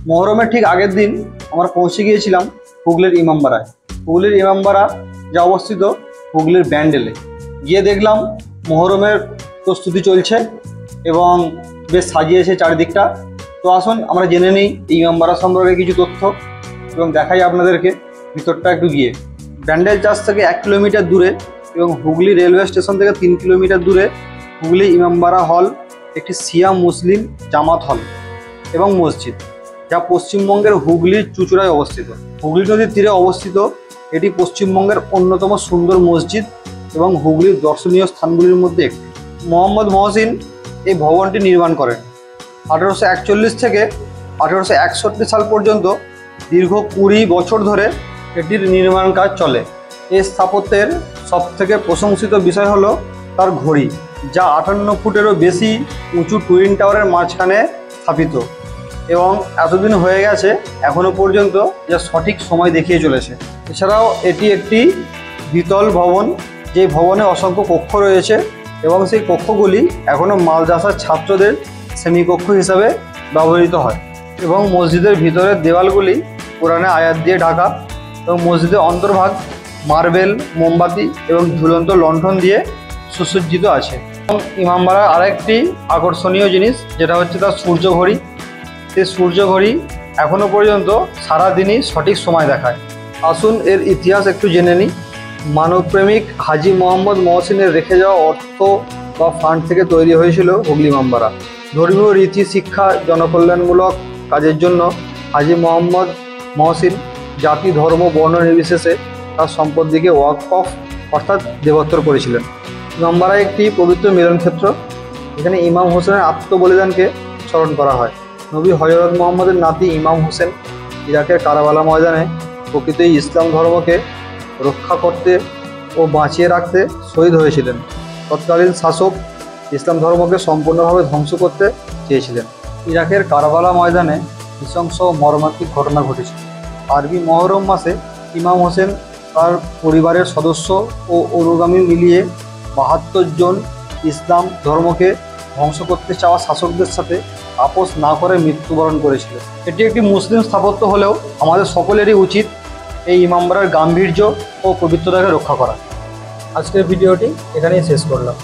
মহরমের ঠিক আগের দিন আমরা পৌঁছে গিয়েছিলাম হুগলির ইমামবাড়ায়। হুগলির ইমামবাড়া যা অবস্থিত হুগলির ব্যান্ডেলে। গিয়ে দেখলাম মহরমের প্রস্তুতি চলছে এবং বেশ সাজিয়েছে চারিদিকটা। তো আসুন আমরা জেনে নিই এই ইমামবাড়া সম্পর্কে কিছু তথ্য এবং দেখাই আপনাদেরকে ভিতরটা একটু গিয়ে। ব্যান্ডেল চার্চ থেকে 1 কিলোমিটার দূরে এবং হুগলি রেলওয়ে স্টেশন থেকে 3 কিলোমিটার দূরে হুগলি ইমামবাড়া হল একটি শিয়া মুসলিম জামাত হল এবং মসজিদ, যা পশ্চিমবঙ্গের হুগলির চুঁচুড়ায় অবস্থিত। হুগলি নদীর তীরে অবস্থিত এটি পশ্চিমবঙ্গের অন্যতম সুন্দর মসজিদ এবং হুগলির দর্শনীয় স্থানগুলির মধ্যে একটি। মোহাম্মদ মহসিন এই ভবনটি নির্মাণ করেন। 1841 থেকে 1861 সাল পর্যন্ত দীর্ঘ 20 বছর ধরে এটির নির্মাণ কাজ চলে। এই স্থাপত্যের সবথেকে প্রশংসিত বিষয় হলো তার ঘড়ি, যা 58 ফুটেরও বেশি উঁচু টুইন টাওয়ারের মাঝখানে স্থাপিত এবং এতদিন হয়ে গেছে এখনও পর্যন্ত যা সঠিক সময় দেখিয়ে চলেছে। এছাড়াও এটি একটি দ্বিতল ভবন, যে ভবনে অসংখ্য কক্ষ রয়েছে এবং সেই কক্ষগুলি এখনও মাদ্রাসার ছাত্রদের শ্রেণীকক্ষ হিসাবে ব্যবহৃত হয়। এবং মসজিদের ভিতরের দেওয়ালগুলি কোরআনে আয়াত দিয়ে ঢাকা এবং মসজিদের অন্তর্ভাগ মার্বেল, মোমবাতি এবং ঝুলন্ত লণ্ঠন দিয়ে সুসজ্জিত আছে। এবং ইমামবাড়ার আরেকটি আকর্ষণীয় জিনিস যেটা হচ্ছে তার সূর্য ঘড়ি। সেই সূর্য ঘড়ি এখনও পর্যন্ত সারাদিনই সঠিক সময় দেখায়। আসুন এর ইতিহাস একটু জেনে নিই। মানবপ্রেমিক হাজী মোহাম্মদ মহসিনের রেখে যাওয়া অর্থ বা ফান্ড থেকে তৈরি হয়েছিল হুগলি ইমামবাড়া। ধর্মীয় রীতি, শিক্ষা, জনকল্যাণমূলক কাজের জন্য হাজী মোহাম্মদ মহসিন জাতি, ধর্ম, বর্ণ নির্বিশেষে তার সম্পত্তিকে ওয়াকফ অর্থাৎ দেবোত্তর করেছিলেন। ইমামবাড়া একটি পবিত্র মিলনক্ষেত্র। এখানে ইমাম হোসেনের আত্মবলিদানকে স্মরণ করা হয়। নবী হযরত মুহাম্মদের নাতি ইমাম হোসেন ইরাকের কারবালা ময়দানে প্রকৃত ইসলাম ধর্মকে রক্ষা করতে ও বাঁচিয়ে রাখতে শহীদ হয়েছিলেন। তৎকালীন শাসক ইসলাম ধর্মকে সম্পূর্ণভাবে ধ্বংস করতে চেয়েছিলেন। ইরাকের কারবালা ময়দানে নৃশংস ও মর্মান্তিক ঘটনা ঘটেছিল। আরবি মহরম মাসে ইমাম হোসেন তার পরিবারের সদস্য ও অনুগামী মিলিয়ে 72 জন ইসলাম ধর্মকে ধ্বংস করতে চাওয়া শাসকদের সাথে আপোষ না করে মৃত্যুবরণ করেছিল। এটি একটি মুসলিম স্থাপত্য হলেও আমাদের সকলেরই উচিত এই ইমামবাড়ার গাম্ভীর্য ও পবিত্রতাকে রক্ষা করা। আজকের ভিডিওটি এখানেই শেষ করলাম।